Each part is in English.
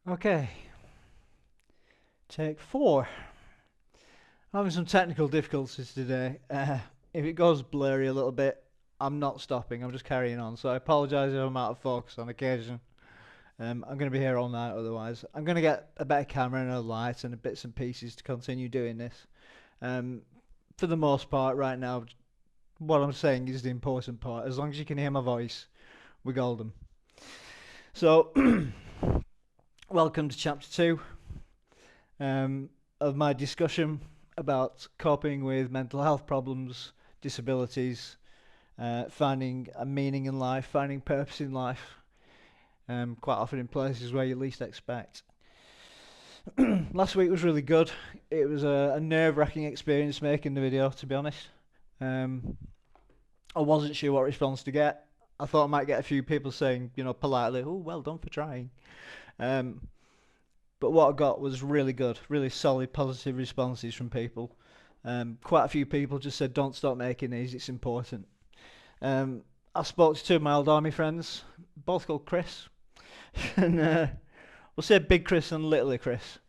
Okay, take 4. I'm having some technical difficulties today. If it goes blurry a little bit, I'm not stopping, I'm just carrying on. So I apologise if I'm out of focus on occasion. I'm going to be here all night otherwise. I'm going to get a better camera and a light and a bits and pieces to continue doing this. Um, for the most part, right now, what I'm saying is the important part. As long as you can hear my voice, we're golden. So, welcome to chapter 2 of my discussion about coping with mental health problems, disabilities, finding a meaning in life, finding purpose in life, quite often in places where you least expect. Last week was really good. It was a nerve-wracking experience making the video, to be honest. I wasn't sure what response to get. I thought I might get a few people saying, politely, "Oh, well done for trying." But what I got was really good, really solid, positive responses from people. Quite a few people just said, "Don't stop making these. It's important." I spoke to 2 of my old army friends, both called Chris, and we'll say Big Chris and Little Chris.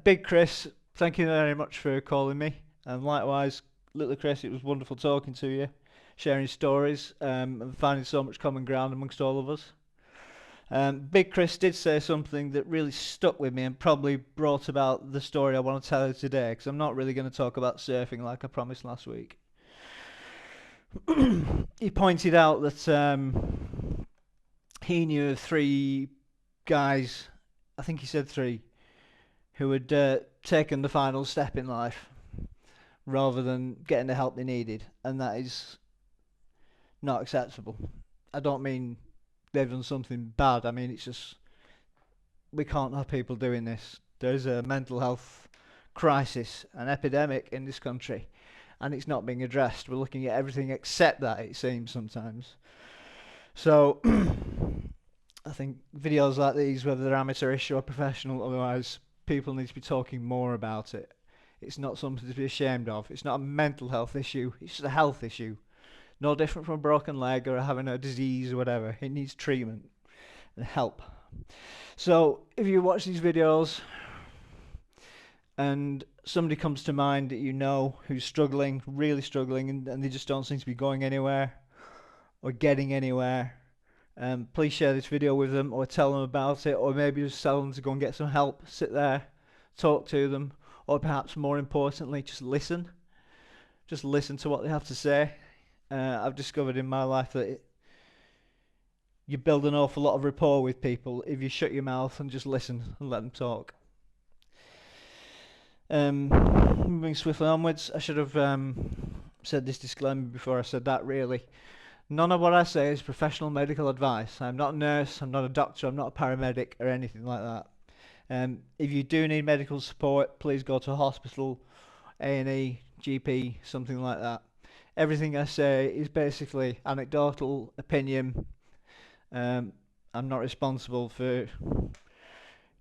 Big Chris, thank you very much for calling me, and likewise, Little Chris, it was wonderful talking to you, sharing stories, and finding so much common ground amongst all of us. Big Chris did say something that really stuck with me and probably brought about the story I want to tell you today, because I'm not really going to talk about surfing like I promised last week. He pointed out that he knew of 3 guys, I think he said 3, who had taken the final step in life rather than getting the help they needed, and that is not acceptable. I don't mean they've done something bad. I mean, it's just we can't have people doing this. There's a mental health crisis, an epidemic in this country, and it's not being addressed. We're looking at everything except that, it seems sometimes. So I think videos like these, whether they're amateurish or professional, otherwise, people need to be talking more about it. It's not something to be ashamed of. It's not a mental health issue. It's just a health issue. No different from a broken leg or having a disease or whatever. It needs treatment and help. So if you watch these videos and somebody comes to mind that you know who's struggling, really struggling, and they just don't seem to be going anywhere or getting anywhere, please share this video with them or tell them about it, or maybe just tell them to go and get some help. Sit there, talk to them, or perhaps more importantly, just listen. Just listen to what they have to say. I've discovered in my life that you build an awful lot of rapport with people if you shut your mouth and just listen and let them talk. Moving swiftly onwards, I should have said this disclaimer before I said that, really. None of what I say is professional medical advice. I'm not a nurse, I'm not a doctor, I'm not a paramedic or anything like that. If you do need medical support, please go to a hospital, A&E, GP, something like that. Everything I say is basically anecdotal opinion. I'm not responsible for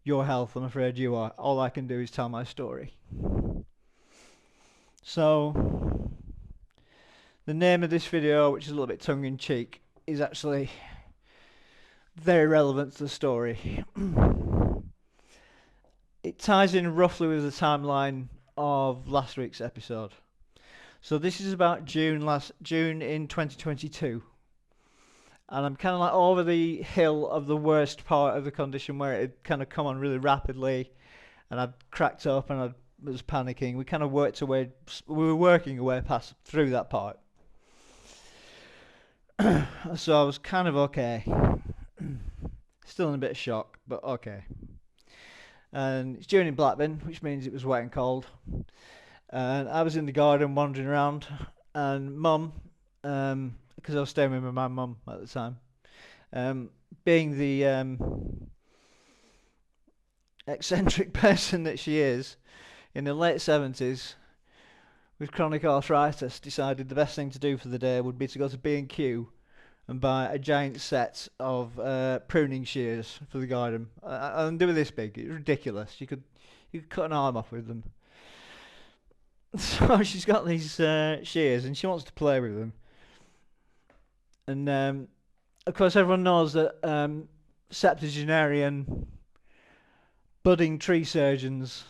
your health, I'm afraid you are. All I can do is tell my story. So, the name of this video, which is a little bit tongue-in-cheek, is actually very relevant to the story. It ties in roughly with the timeline of last week's episode. So this is about June in 2022. And I'm kind of like over the hill of the worst part of the condition where it had kind of come on really rapidly, and I'd cracked up and I was panicking. We kind of we were working our way past through that part. So I was kind of okay. Still in a bit of shock, but okay. And it's June in Blackburn, which means it was wet and cold. And I was in the garden wandering around, and Mum, because I was staying with my mum at the time, being the eccentric person that she is, in the late 70s, with chronic arthritis, decided the best thing to do for the day would be to go to B&Q and buy a giant set of pruning shears for the garden. And they were this big. It was ridiculous. You could cut an arm off with them. So she's got these shears and she wants to play with them. And of course everyone knows that septuagenarian budding tree surgeons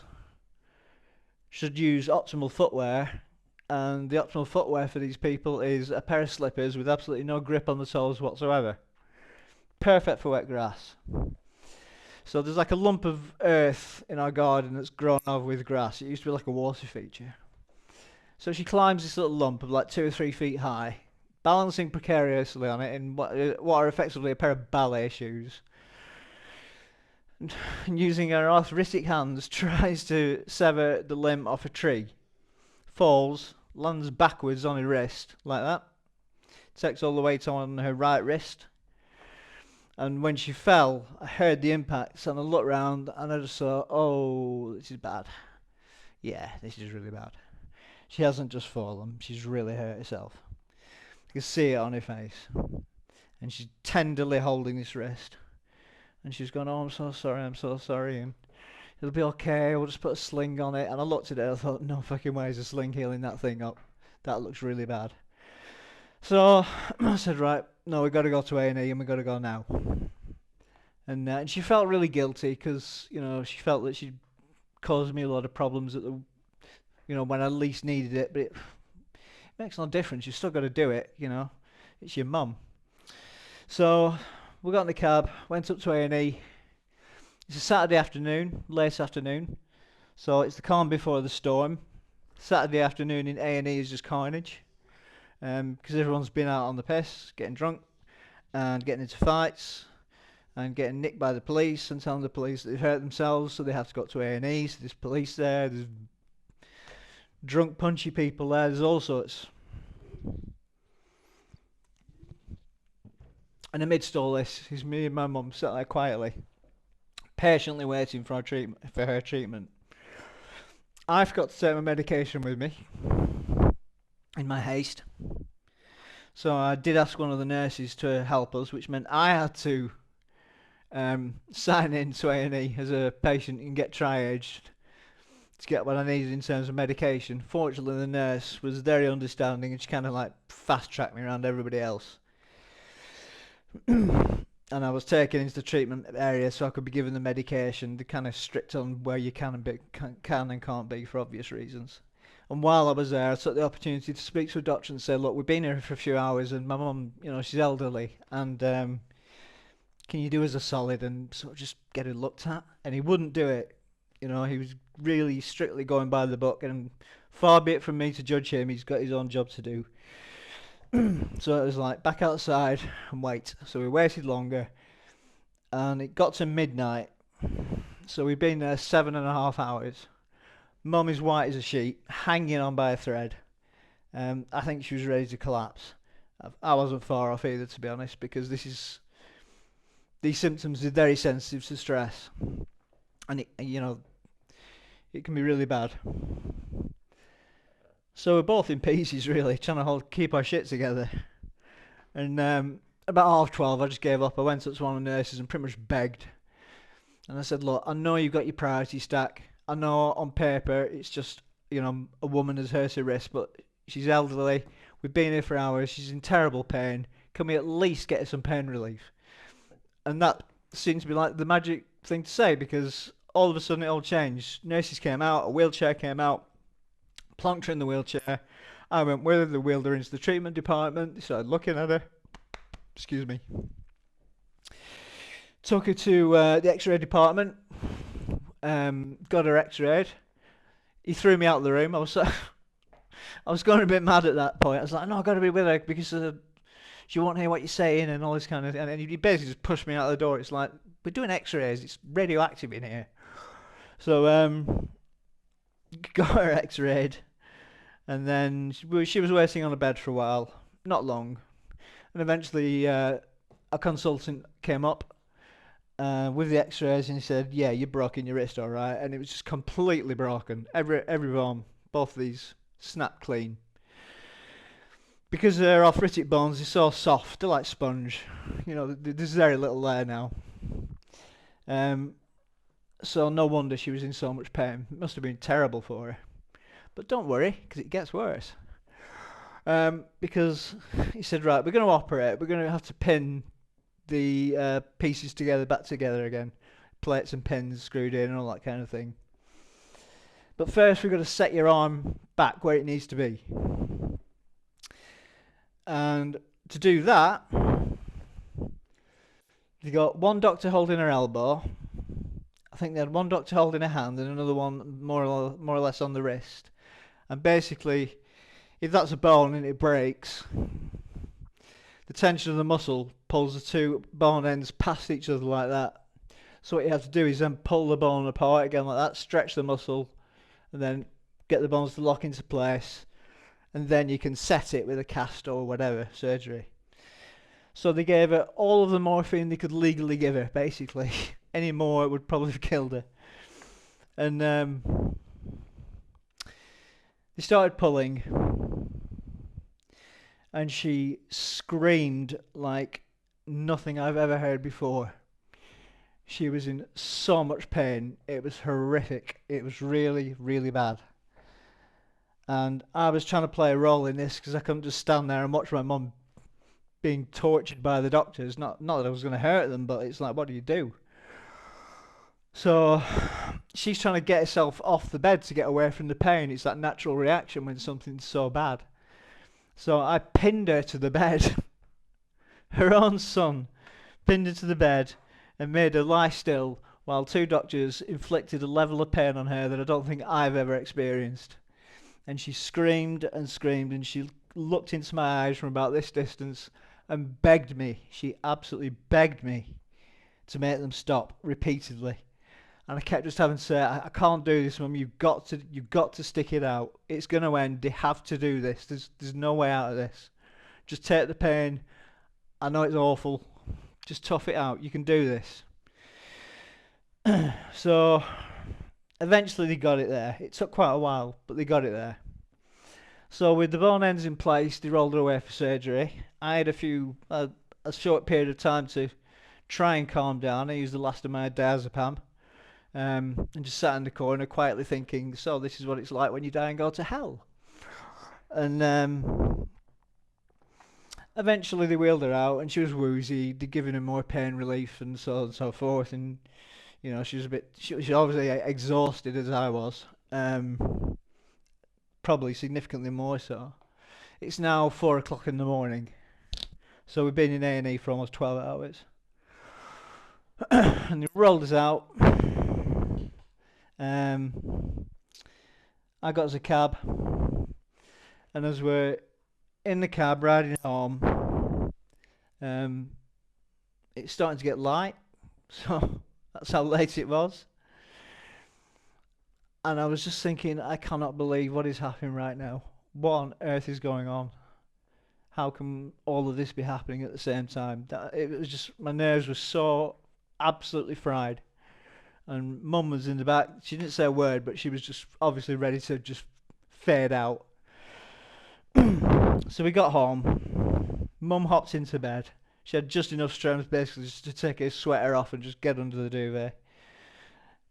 should use optimal footwear, and the optimal footwear for these people is a pair of slippers with absolutely no grip on the soles whatsoever. Perfect for wet grass. So there's like a lump of earth in our garden that's grown over with grass. It used to be like a water feature. So she climbs this little lump of like 2 or 3 feet high, balancing precariously on it in what are effectively a pair of ballet shoes. And using her arthritic hands, tries to sever the limb off a tree. Falls, lands backwards on her wrist, like that. Takes all the weight on her right wrist. And when she fell, I heard the impacts and I looked round and I just saw, oh, this is bad. Yeah, this is really bad. She hasn't just fallen, she's really hurt herself. You can see it on her face. And she's tenderly holding this wrist. And she's gone, oh, I'm so sorry. And it'll be okay, we'll just put a sling on it. And I looked at it and I thought, no fucking way is a sling healing that thing up. That looks really bad. So I said, right, no, we've got to go to A&E and we've got to go now. And she felt really guilty because, you know, she felt that she'd caused me a lot of problems at the, you know, when I least needed it. But it makes no difference. You've still got to do it, you know. It's your mum. So we got in the cab, went up to A&E. It's a Saturday afternoon, late afternoon. So it's the calm before the storm. Saturday afternoon in A&E is just carnage. Because everyone's been out on the piss, getting drunk, and getting into fights, and getting nicked by the police, and telling the police that they've hurt themselves, so they have to go to A&E. So there's police there, there's drunk, punchy people there, there's all sorts. And amidst all this, is me and my mum sat there quietly, patiently waiting for her treatment. I forgot to take my medication with me in my haste. So I did ask one of the nurses to help us, which meant I had to sign in to A&E as a patient and get triaged to get what I needed in terms of medication. Fortunately, the nurse was very understanding and she kind of like fast-tracked me around everybody else. And I was taken into the treatment area so I could be given the medication. They're kind of strict on where you can and can't be for obvious reasons. And while I was there, I took the opportunity to speak to a doctor and say, look, we've been here for a few hours and my mum, you know, she's elderly and can you do us a solid and sort of just get her looked at? And he wouldn't do it. You know, he was really strictly going by the book, and far be it from me to judge him, he's got his own job to do. So it was like, back outside and wait. So we waited longer and it got to midnight. So we've been there 7.5 hours. Mum is white as a sheet, hanging on by a thread. I think she was ready to collapse. I wasn't far off either, to be honest, because these symptoms are very sensitive to stress, and it can be really bad. So we're both in pieces, really, trying to keep our shit together. And about 12:30, I just gave up. I went up to one of the nurses and pretty much begged. And I said, look, I know you've got your priority stack. I know on paper it's just, you know, a woman has hurt her wrist, but she's elderly. We've been here for hours. She's in terrible pain. Can we at least get her some pain relief? And that seemed to be like the magic thing to say, because all of a sudden it all changed. Nurses came out, a wheelchair came out, plonked her in the wheelchair. I went with her, they wheeled her into the treatment department. They started looking at her. Excuse me. Took her to the x-ray department. Got her x-rayed. He threw me out of the room. I was going a bit mad at that point. I was like, no, I've got to be with her because she won't hear what you're saying and all this kind of thing. And he basically just pushed me out the door. It's like, we're doing x-rays. It's radioactive in here. So got her x-rayed. And then she was waiting on a bed for a while. Not long. And eventually a consultant came up with the x-rays and he said, yeah, you're broken your wrist, all right. And it was just completely broken. Every bone, both of these, snapped clean. Because their arthritic bones are so soft, they're like sponge. You know, there's very little there now. So no wonder she was in so much pain. It must have been terrible for her. But don't worry, because it gets worse. Because he said, right, we're going to operate. We're going to have to pin the pieces back together again. plates and pins screwed in and all that kind of thing. But first we've got to set your arm back where it needs to be. And to do that, you got one doctor holding her elbow. I think they had one doctor holding a hand and another one more or less on the wrist. And basically, if that's a bone and it breaks, the tension of the muscle pulls the two bone ends past each other like that. So what you have to do is then pull the bone apart again like that, stretch the muscle, and then get the bones to lock into place. And then you can set it with a cast or whatever surgery. So they gave her all of the morphine they could legally give her, basically. Any more, it would probably have killed her. And they started pulling, and she screamed like nothing I've ever heard before. She was in so much pain. It was horrific. It was really, really bad. And I was trying to play a role in this because I couldn't just stand there and watch my mum being tortured by the doctors. Not that I was going to hurt them, but it's like, what do you do? So she's trying to get herself off the bed to get away from the pain. It's that natural reaction when something's so bad. So I pinned her to the bed. Her own son pinned her to the bed and made her lie still while two doctors inflicted a level of pain on her that I don't think I've ever experienced. And she screamed and screamed, and she looked into my eyes from about this distance and begged me. She absolutely begged me to make them stop repeatedly. And I kept just having to say, I can't do this, Mum. You've got to stick it out. It's going to end. They have to do this. There's no way out of this. Just take the pain. I know it's awful. Just tough it out. You can do this. So eventually they got it there. It took quite a while, but they got it there. So with the bone ends in place, they rolled her away for surgery. I had a short period of time to try and calm down. I used the last of my diazepam, and just sat in the corner quietly thinking, so this is what it's like when you die and go to hell. And eventually they wheeled her out, and she was woozy. They'd given her more pain relief and so on and so forth. And you know, she was obviously exhausted as I was. Probably significantly more so. It's now 4 o'clock in the morning, so we've been in A&E for almost 12 hours. And they rolled us out. I got us a cab, and as we're in the cab riding home, it's starting to get light, so that's how late it was. And I was just thinking, I cannot believe what is happening right now. What on earth is going on? How can all of this be happening at the same time? It was just, my nerves were so absolutely fried. And Mum was in the back. She didn't say a word, but she was just obviously ready to just fade out. So we got home. Mum hopped into bed. She had just enough strength basically just to take her sweater off and just get under the duvet.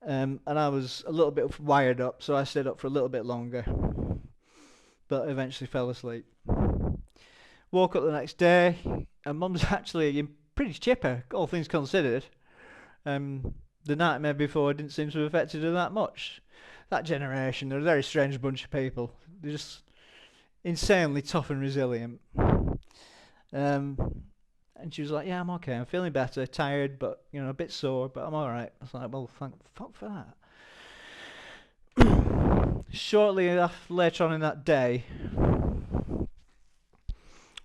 And I was a little bit wired up, so I stayed up for a little bit longer, but eventually fell asleep. Woke up the next day, and Mum's actually pretty chipper, all things considered. The nightmare before didn't seem to have affected her that much. That generation, they're a very strange bunch of people. They're just insanely tough and resilient. And she was like, yeah, I'm okay. I'm feeling better, tired, but, you know, a bit sore, but I'm all right. I was like, well, thank fuck for that. Shortly later on in that day,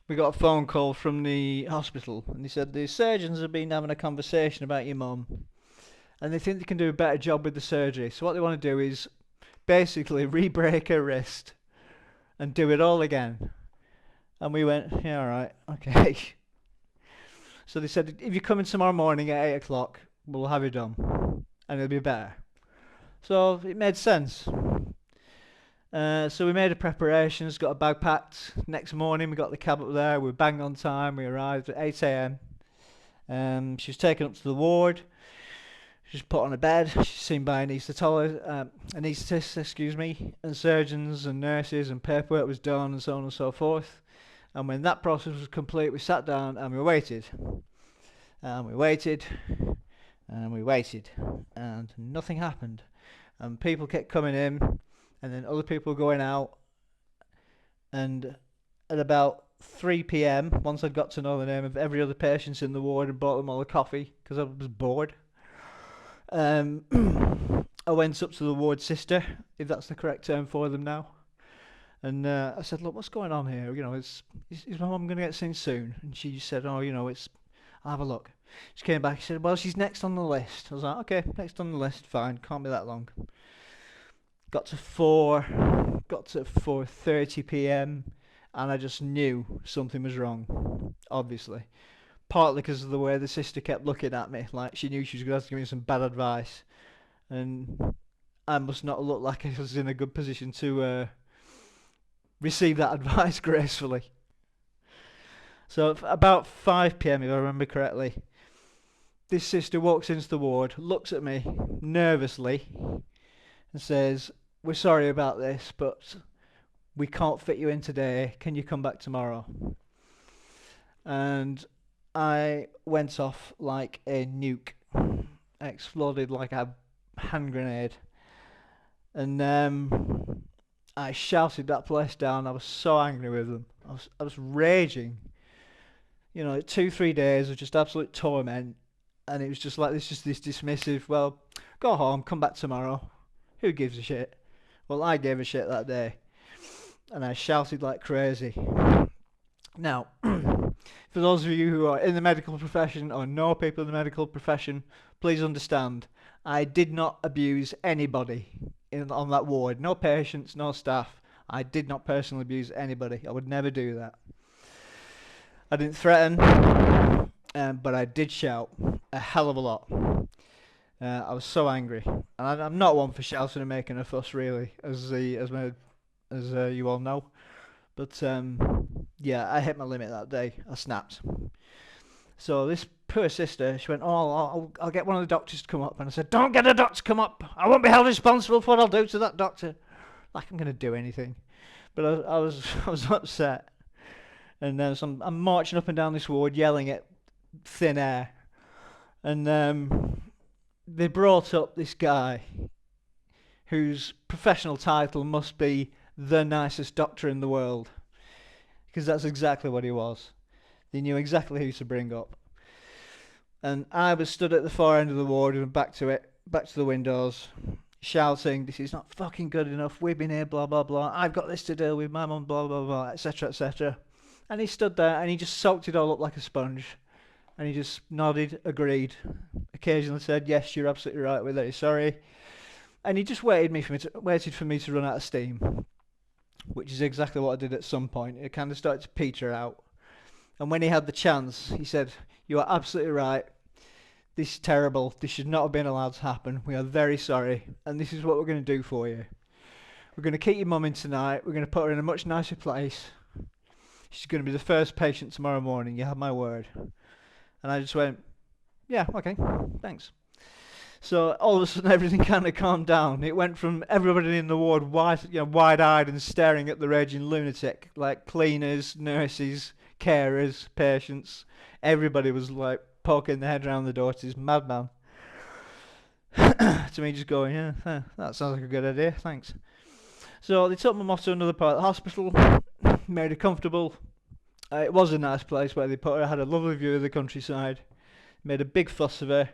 we got a phone call from the hospital, and they said the surgeons have been having a conversation about your mum, and they think they can do a better job with the surgery. So what they want to do is basically re-break her wrist and do it all again. And we went, yeah, all right, okay. So they said, if you come in tomorrow morning at 8 o'clock, we'll have it done, and it'll be better. So it made sense. So we made the preparations, got a bag packed. Next morning we got the cab up there, we were bang on time, we arrived at 8 a.m. She was taken up to the ward. She was put on a bed. She's seen by an anaesthetist, and surgeons and nurses, and paperwork was done and so on and so forth. And when that process was complete, we sat down and we waited. And we waited. And we waited, and nothing happened. And people kept coming in, and then other people going out. And at about 3 p.m., once I'd got to know the name of every other patient in the ward and bought them all a coffee because I was bored, I went up to the ward sister, if that's the correct term for them now, and I said, "Look, what's going on here? You know, is my mum going to get seen soon?" And she said, "Oh, you know, I'll have a look." She came back. She said, "Well, she's next on the list." I was like, "Okay, next on the list, fine. Can't be that long." Got to 4:30 p.m. and I just knew something was wrong. Obviously, partly because of the way the sister kept looking at me, like she knew she was going to have to give me some bad advice, and I must not look like I was in a good position to receive that advice gracefully. So about 5 p.m., if I remember correctly, this sister walks into the ward, looks at me nervously, and says, "We're sorry about this, but we can't fit you in today. Can you come back tomorrow?" And I went off like a nuke. I exploded like a hand grenade. And I shouted that place down. I was so angry with them. I was raging. You know, 2-3 days of just absolute torment. And it was just like this dismissive, well, go home, come back tomorrow. Who gives a shit? Well, I gave a shit that day. And I shouted like crazy. Now, for those of you who are in the medical profession or know people in the medical profession, please understand, I did not abuse anybody on that ward. No patients, no staff. I did not personally abuse anybody. I would never do that. I didn't threaten, but I did shout a hell of a lot. I was so angry, and I'm not one for shouting and making a fuss, really, as you all know. But yeah, I hit my limit that day. I snapped. So this poor sister, she went, "Oh, I'll get one of the doctors to come up." And I said, "Don't get a doctor to come up. I won't be held responsible for what I'll do to that doctor." Like I'm going to do anything. But I was upset. And so I'm marching up and down this ward yelling at thin air. And they brought up this guy whose professional title must be the nicest doctor in the world. Because that's exactly what he was. They knew exactly who to bring up. And I was stood at the far end of the ward and back to the windows, shouting, "This is not fucking good enough. We've been here, blah, blah, blah. I've got this to deal with, my mum, blah, blah, blah, etc., etc." And he stood there and he just soaked it all up like a sponge. And he just nodded, agreed, occasionally said, "Yes, you're absolutely right, we're very sorry." And he just waited for me to run out of steam, which is exactly what I did at some point. It kind of started to peter out. And when he had the chance, he said, "You are absolutely right. This is terrible. This should not have been allowed to happen. We are very sorry. And this is what we're going to do for you. We're going to keep your mum in tonight. We're going to put her in a much nicer place. She's going to be the first patient tomorrow morning. You have my word." And I just went, "Yeah, okay, thanks." So all of a sudden everything kind of calmed down. It went from everybody in the ward wide-eyed and staring at the raging lunatic, like cleaners, nurses, carers, patients. Everybody was like poking their head around the door to this madman. To me just going, "Yeah, that sounds like a good idea, thanks." So they took my mum to another part of the hospital, made her comfortable. It was a nice place where they put her. Had a lovely view of the countryside. Made a big fuss of her.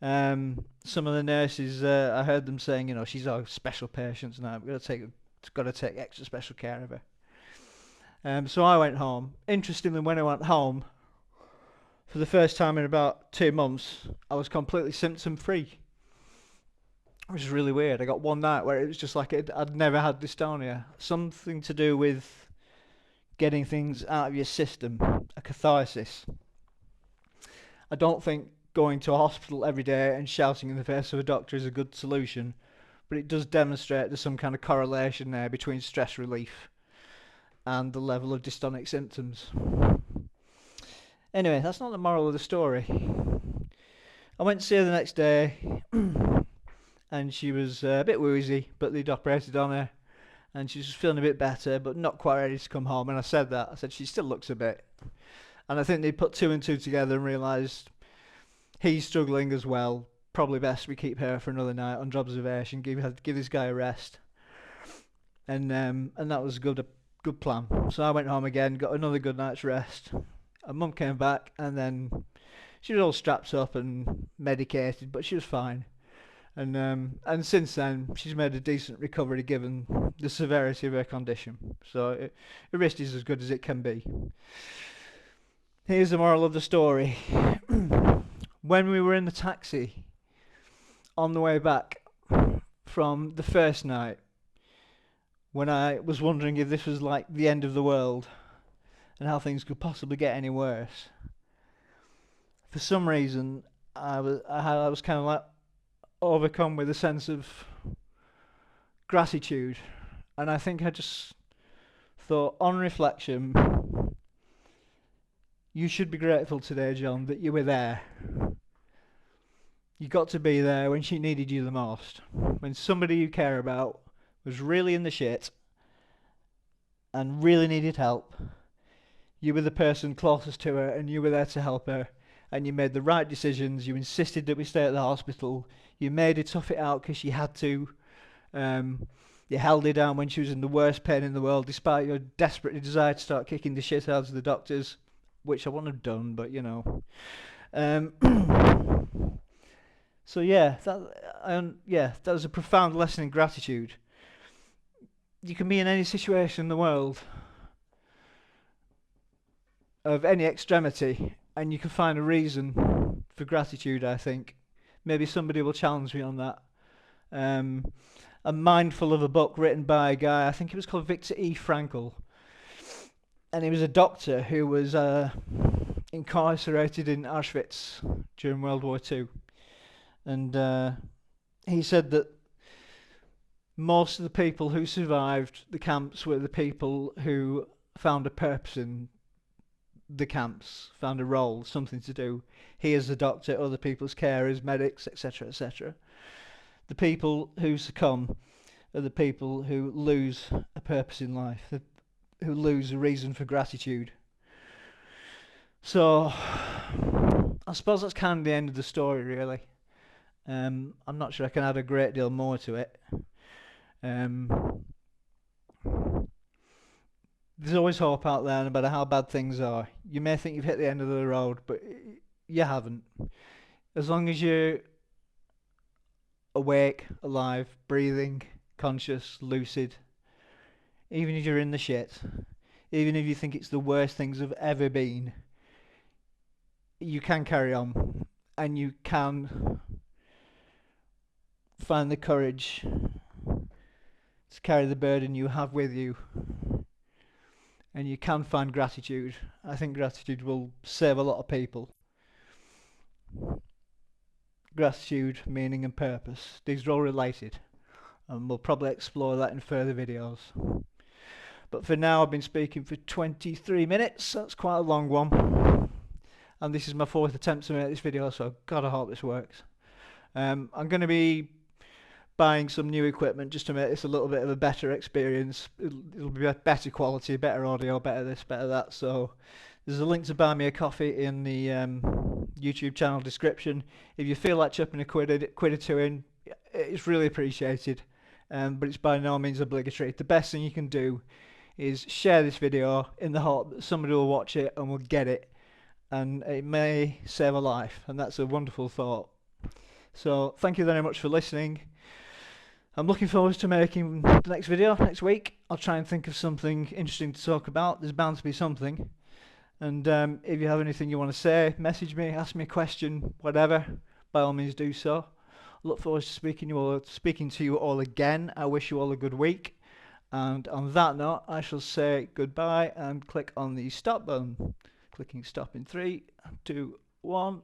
Some of the nurses, I heard them saying, "She's our special patient now. We've got to take extra special care of her." So I went home. Interestingly, when I went home, for the first time in about 2 months, I was completely symptom-free. It was really weird. I got one night where it was just like I'd never had dystonia. Something to do with getting things out of your system, a catharsis. I don't think going to a hospital every day and shouting in the face of a doctor is a good solution, but it does demonstrate there's some kind of correlation there between stress relief and the level of dystonic symptoms. Anyway, that's not the moral of the story. I went to see her the next day, and she was a bit woozy, but they'd operated on her. And she was feeling a bit better, but not quite ready to come home. And I said that. I said, "She still looks a bit." And I think they put 2 and 2 together and realised He's struggling as well. Probably best we keep her for another night under observation. Give this guy a rest. And that was a good plan. So I went home again, got another good night's rest. And Mum came back, and then she was all strapped up and medicated, but she was fine. And since then, she's made a decent recovery given the severity of her condition. So her wrist is as good as it can be. Here's the moral of the story. When we were in the taxi on the way back from the first night, when I was wondering if this was like the end of the world and how things could possibly get any worse, for some reason I was kind of like overcome with a sense of gratitude, and I think I just thought, on reflection, you should be grateful today, John, that you were there. You got to be there when she needed you the most, when somebody you care about was really in the shit and really needed help. You were the person closest to her, and you were there to help her, and you made the right decisions. You insisted that we stay at the hospital. You made her tough it out because she had to. You held her down when she was in the worst pain in the world, despite your desperate desire to start kicking the shit out of the doctors, which I wouldn't have done, but you know. So yeah, that was a profound lesson in gratitude. You can be in any situation in the world of any extremity, and you can find a reason for gratitude, I think. Maybe somebody will challenge me on that. I'm mindful of a book written by a guy, I think it was called Viktor E. Frankl, and he was a doctor who was incarcerated in Auschwitz during World War II. And he said that most of the people who survived the camps were the people who found a purpose in the camps, found a role, something to do. He as a doctor, other people's carers, medics, etc., etc. The people who succumb are the people who lose a purpose in life, who lose a reason for gratitude. So I suppose that's kind of the end of the story, really. I'm not sure I can add a great deal more to it. There's always hope out there, no matter how bad things are. You may think you've hit the end of the road, but you haven't. As long as you're awake, alive, breathing, conscious, lucid, even if you're in the shit, even if you think it's the worst things have ever been, you can carry on, and you can find the courage to carry the burden you have with you, and you can find gratitude. I think gratitude will save a lot of people. Gratitude, meaning and purpose, these are all related, and we'll probably explore that in further videos. But for now, I've been speaking for 23 minutes, that's quite a long one, and this is my 4th attempt to make this video, so God, I hope this works. I'm going to be buying some new equipment just to make this a little bit of a better experience. It'll be better quality, better audio, better this, better that. So there's a link to buy me a coffee in the YouTube channel description. If you feel like chipping a quid or two in, it's really appreciated, but it's by no means obligatory. The best thing you can do is share this video in the hope that somebody will watch it and will get it, and it may save a life, and that's a wonderful thought. So thank you very much for listening. I'm looking forward to making the next video next week. I'll try and think of something interesting to talk about. There's bound to be something. And if you have anything you want to say, message me, ask me a question, whatever, by all means do so. I look forward to speaking to you all again. I wish you all a good week. And on that note, I shall say goodbye and click on the stop button. Clicking stop in 3, 2, 1.